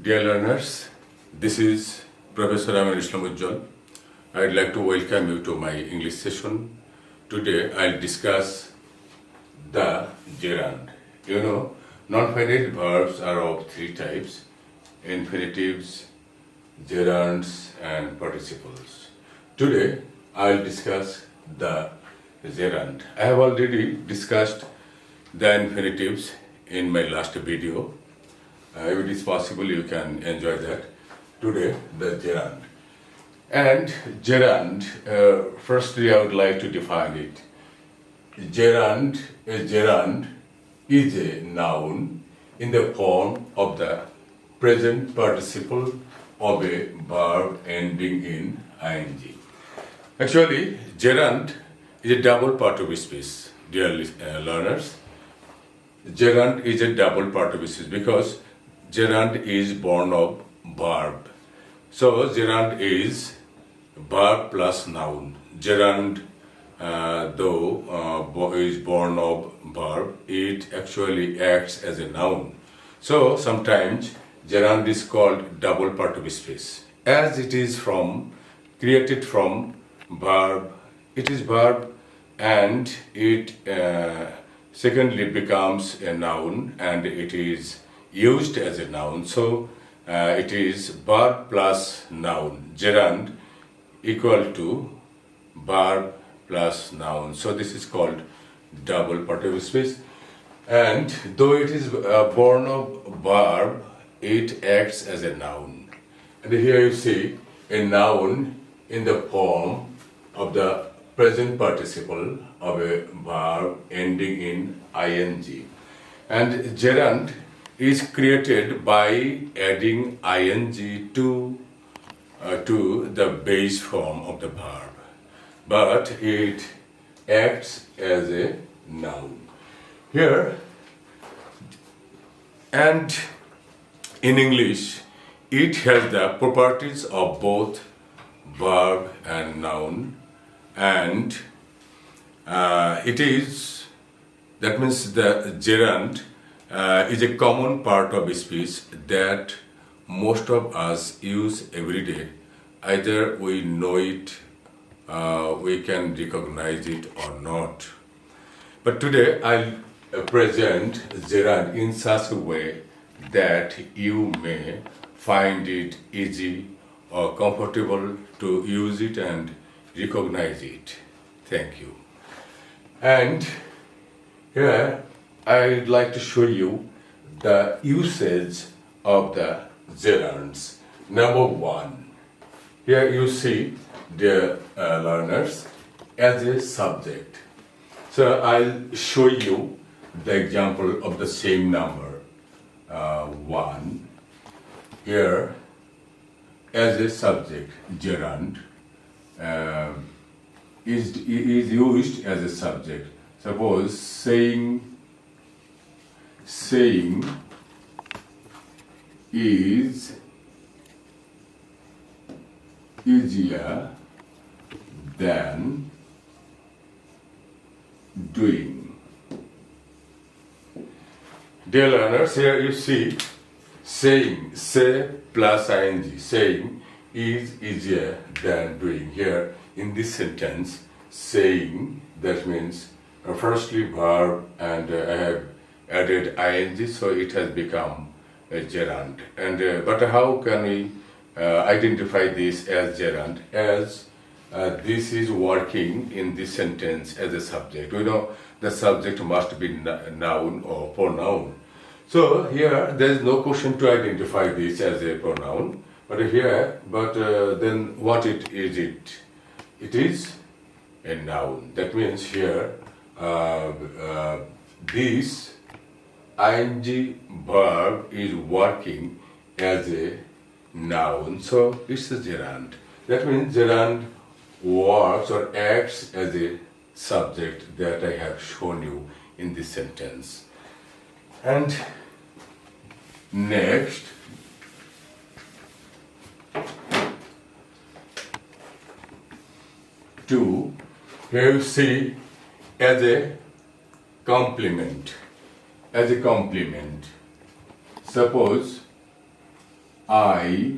Dear learners, this is Professor Amir Islam Ujjwal. I'd like to welcome you to my English session. Today I'll discuss the gerund. You know, non-finite verbs are of three types: infinitives, gerunds, and participles. Today I'll discuss the gerund. I have already discussed the infinitives in my last video. If it is possible, you can enjoy that. Today, the gerund. And gerund, firstly, I would like to define it. A gerund is a noun in the form of the present participle of a verb ending in ing. Actually, gerund is a double participle speech, dear learners. Gerund is a double participle speech because gerund is born of verb. So gerund is verb plus noun. Gerund, though is born of verb, it actually acts as a noun. So sometimes gerund is called double participle speech, as it is created from verb. It is verb, and it secondly becomes a noun, and it is used as a noun. So it is verb plus noun. Gerund equal to verb plus noun. So this is called double participle speech. And though it is born of verb, it acts as a noun. And here you see a noun in the form of the present participle of a verb ending in ing. And gerund is created by adding ing to the base form of the verb, but it acts as a noun. Here, and in English, it has the properties of both verb and noun, and that means the gerund is a common part of speech that most of us use every day. Either we know it, we can recognize it or not. But today I'll present gerund in such a way that you may find it easy or comfortable to use it and recognize it. Thank you. And here I'd like to show you the usage of the gerunds. Number one, here you see, dear learners, as a subject. So I'll show you the example of the same number, 1. Here, as a subject, gerund is used as a subject. Suppose saying is easier than doing. Dear learners, here you see saying, say plus ing, saying is easier than doing. Here in this sentence, saying, that means firstly verb, and I have added ing, so it has become a gerund. And but how can we identify this as gerund? As this is working in this sentence as a subject. We know the subject must be noun or pronoun. So here there is no question to identify this as a pronoun. But here, then what it is? It is a noun. That means here this ing verb is working as a noun, so it's a gerund. That means gerund works or acts as a subject that I have shown you in this sentence. And next, two, here you see as a complement. Suppose I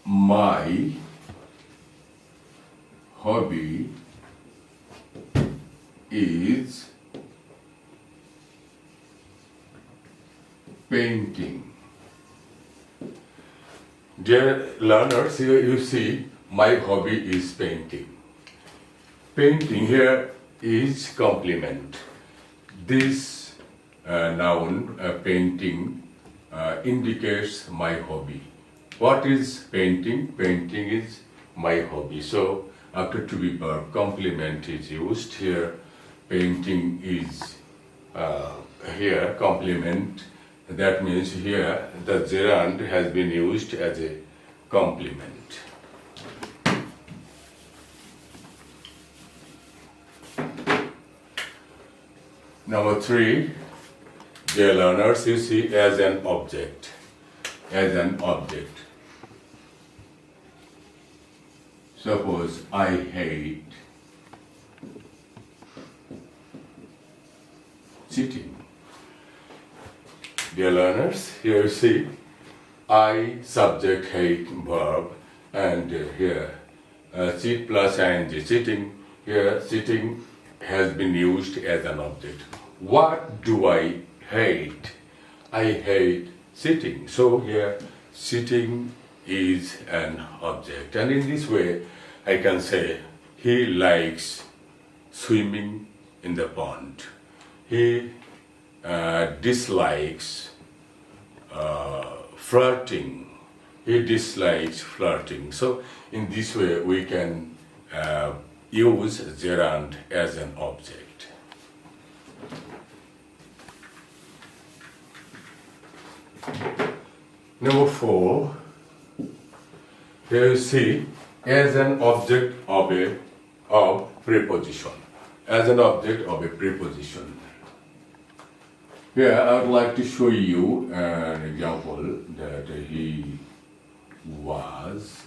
my hobby is painting. Dear learners, here you see my hobby is painting. Painting here is complement. This noun painting indicates my hobby. What is painting? Painting is my hobby. So after to be verb complement is used here. Painting is here complement. That means here the gerund has been used as a complement. Number 3, dear learners, you see as an object. As an object. Suppose I hate cheating. Dear learners, here you see I subject hate verb and here cheat plus ing cheating. Here cheating has been used as an object. What do I hate? I hate sitting. So here sitting is an object, and in this way I can say he likes swimming in the pond. He dislikes flirting. He dislikes flirting. So in this way we can use gerund as an object. Number 4, here you see as an object of preposition. As an object of a preposition. Here I would like to show you an example that he was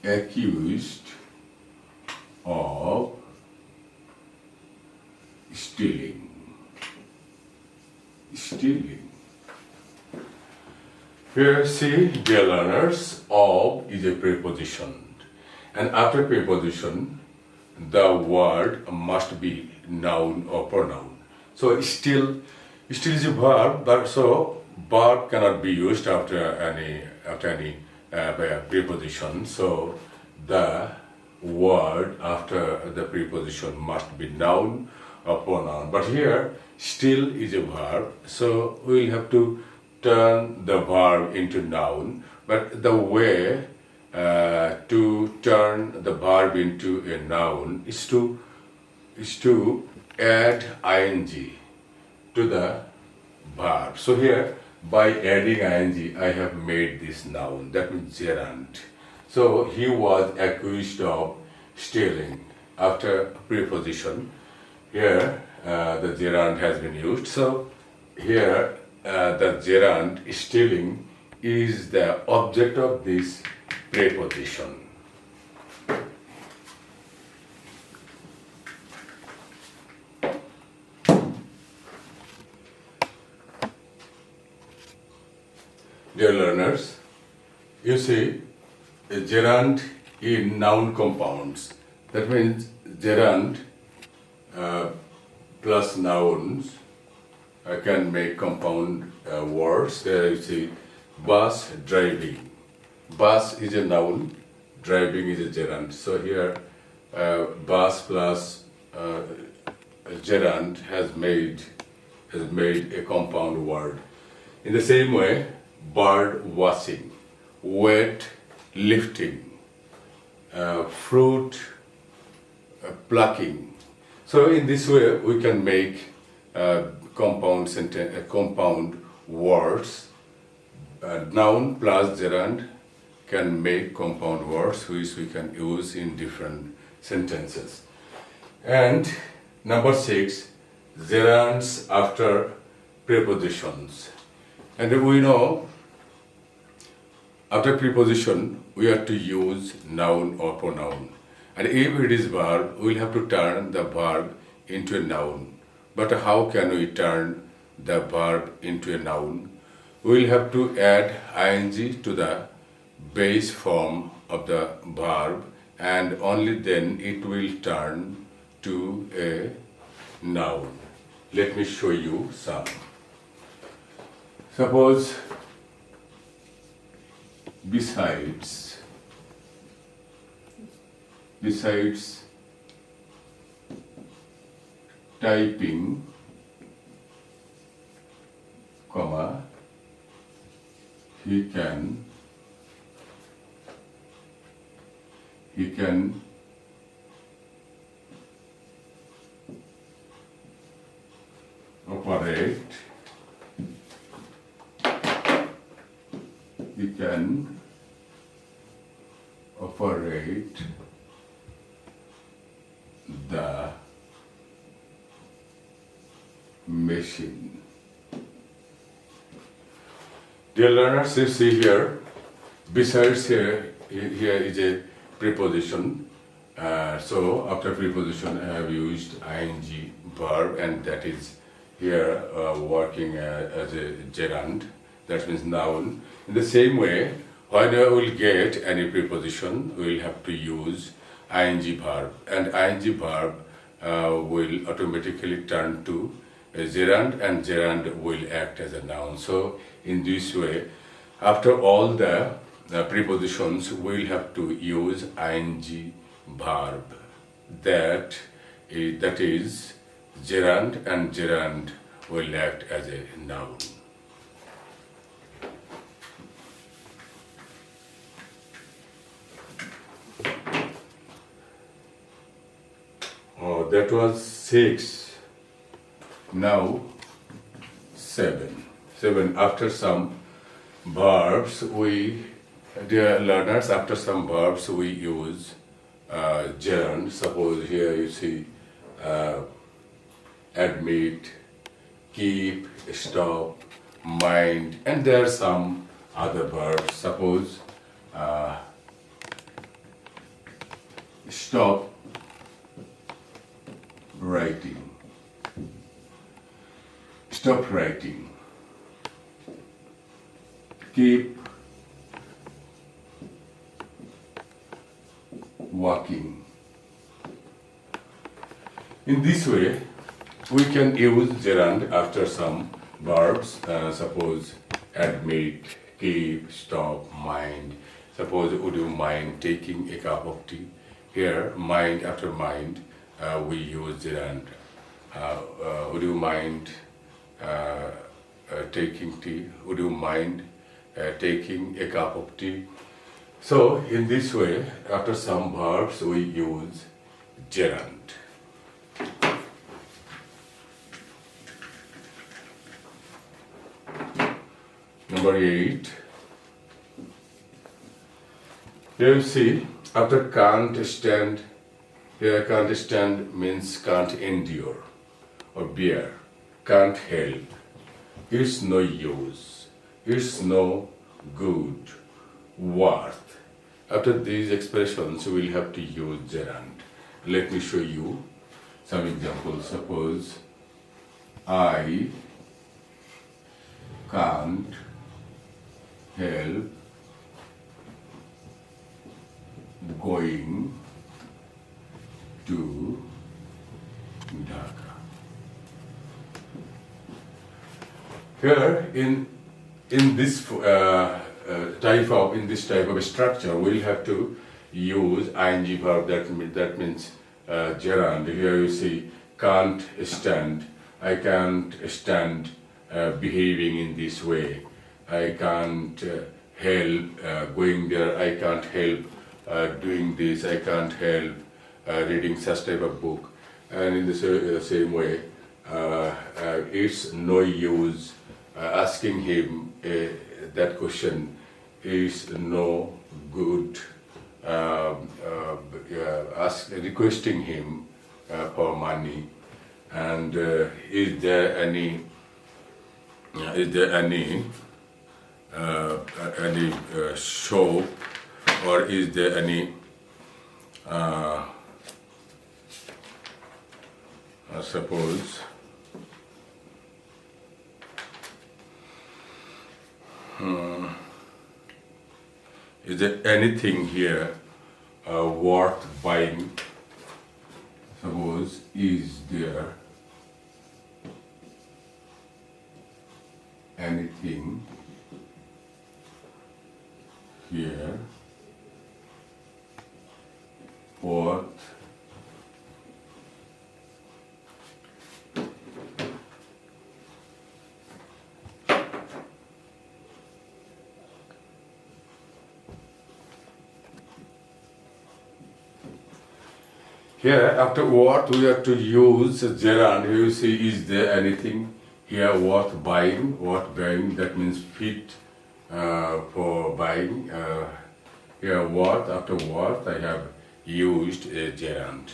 accused of stealing. Here see, dear learners, of is a preposition, and after preposition the word must be noun or pronoun. So still is a verb, but so verb cannot be used after any preposition. So the word after the preposition must be noun or pronoun. But here still is a verb, so we will have to turn the verb into noun. But the way to turn the verb into a noun is to add ing to the verb. So here by adding ing I have made this noun, that means gerund. So he was accused of stealing. After preposition here the gerund has been used. So here the gerund stealing is the object of this preposition. Dear learners, you see a gerund in noun compounds. That means gerund plus nouns can make compound words. There you see bus driving. Bus is a noun, driving is a gerund. So here bus plus gerund has made a compound word. In the same way, bird watching, weight lifting, fruit plucking. So in this way we can make compound words. Noun plus gerund can make compound words which we can use in different sentences. And number 6, gerunds after prepositions. And we know After preposition, we have to use noun or pronoun. And if it is verb, we will have to turn the verb into a noun. But how can we turn the verb into a noun? We will have to add ing to the base form of the verb, and only then it will turn to a noun. Let me show you some. Suppose besides typing, comma, he can operate the machine. Dear learners, you see here, besides here is a preposition. So after preposition, I have used ing verb, and that is here working as a gerund. That means noun. In the same way, whenever we will get any preposition, we will have to use ing verb, and ing verb will automatically turn to a gerund, and gerund will act as a noun. So in this way, after all the prepositions, we will have to use ing verb. That is gerund, and gerund will act as a noun. Oh, that was 6. Now 7. After some verbs, dear learners, after some verbs we use gerund. Suppose here you see admit, keep, stop, mind, and there are some other verbs. Suppose stop writing. Stop writing. Keep walking. In this way, we can use gerund after some verbs. Suppose admit, keep, stop, mind. Suppose, would you mind taking a cup of tea? Here, mind after mind, we use gerund. Would you mind taking tea? Would you mind taking a cup of tea? So in this way, after some verbs, we use gerund. Number 8. Here you see, after can't stand, here can't stand means can't endure or bear, can't help, it's no use, it's no good, worth. After these expressions, we will have to use gerund. Let me show you some examples. Suppose I can't help going to Dhaka. Here in this type of structure, we'll have to use ing verb. That means gerund. Here you see can't stand. I can't stand behaving in this way. I can't help going there. I can't help doing this. I can't help reading such type of book. And in the same way, it's no use asking him that question. Is no good requesting him for money. And is there any any shop, or is there any suppose is there anything here worth buying? Suppose, is there anything here worth here? After what we have to use gerund. You see, is there anything here worth buying? Worth buying, that means fit for buying. Here what, after what I have used a gerund.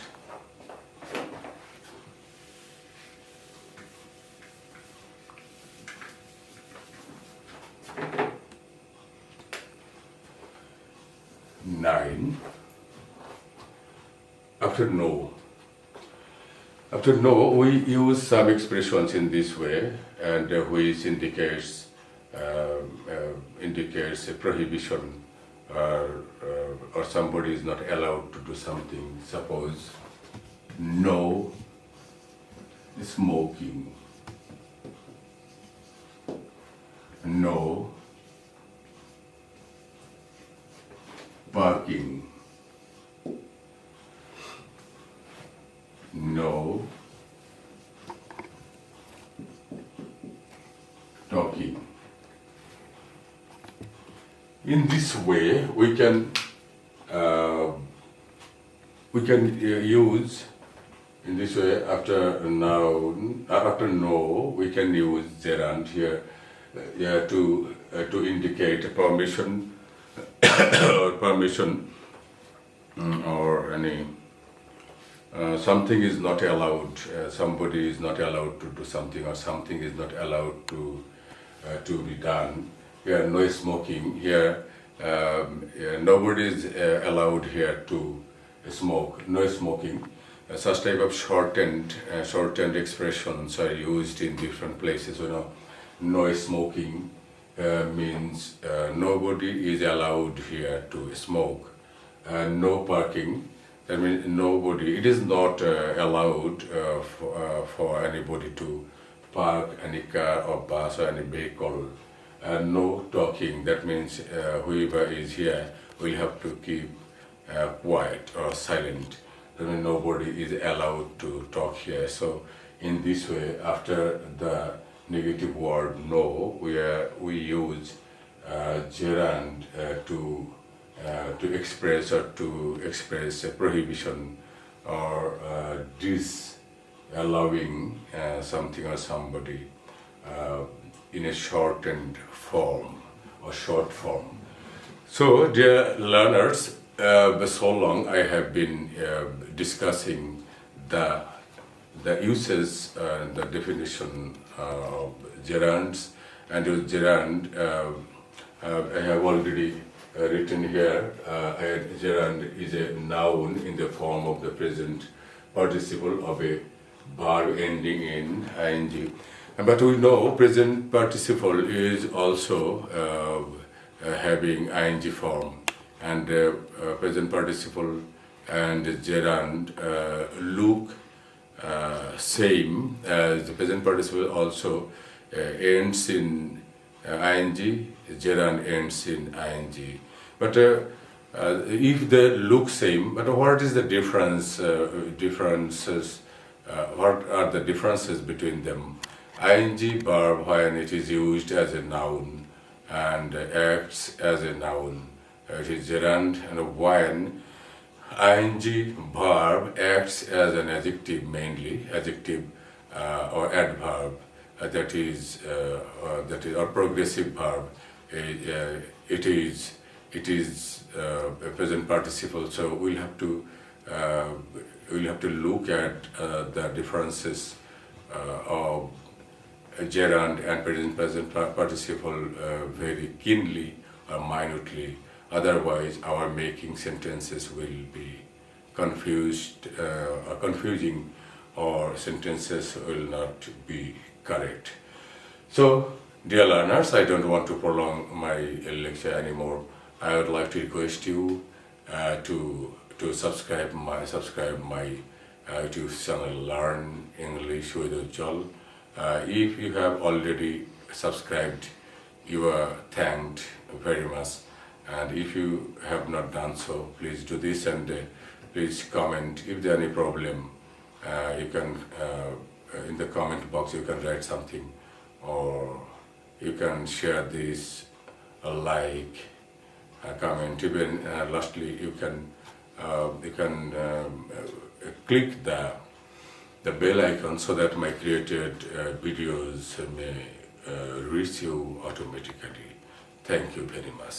Nine. After no. After no, we use some expressions in this way, and which indicates a prohibition, or somebody is not allowed to do something. Suppose, no smoking, no parking, no talking. In this way, we can use, in this way, after noun, after no, we can use gerund here, to indicate permission or permission, or any. Something is not allowed, somebody is not allowed to do something, or something is not allowed to be done. Here, no smoking. Here, nobody is allowed here to smoke. No smoking. Such type of shortened expressions are used in different places. No smoking means nobody is allowed here to smoke. No parking. That means nobody, it is not allowed for anybody to park any car or bus or any vehicle. No talking, that means whoever is here will have to keep quiet or silent. That means nobody is allowed to talk here. So in this way, after the negative word no, we use gerund to express a prohibition, or disallowing something or somebody in a shortened form or short form. So, dear learners, so long I have been discussing the uses and the definition of gerunds, and gerund I have already written here. Gerund is a noun in the form of the present participle of a verb ending in ing. But we know present participle is also having ing form, and present participle and gerund look same, as the present participle also ends in ing, gerund ends in ing. But if they look same, but what is the difference? What are the differences between them? Ing verb, when it is used as a noun and acts as a noun, it is gerund. And when ing verb acts as an adjective, mainly adjective or adverb, that is or progressive verb, it is a present participle. So we'll have to look at the differences of gerund and present participle very keenly or minutely. Otherwise, our making sentences will be confused or confusing, or sentences will not be correct. So, dear learners, I don't want to prolong my lecture anymore. I would like to request you to subscribe my YouTube channel, Learn English with Ujjwal. If you have already subscribed, you are thanked very much. And if you have not done so, please do this, and please comment. If there are any problem, you can in the comment box you can write something, or you can share this, like, comment. Even lastly, you can click the bell icon so that my created videos may reach you automatically. Thank you very much.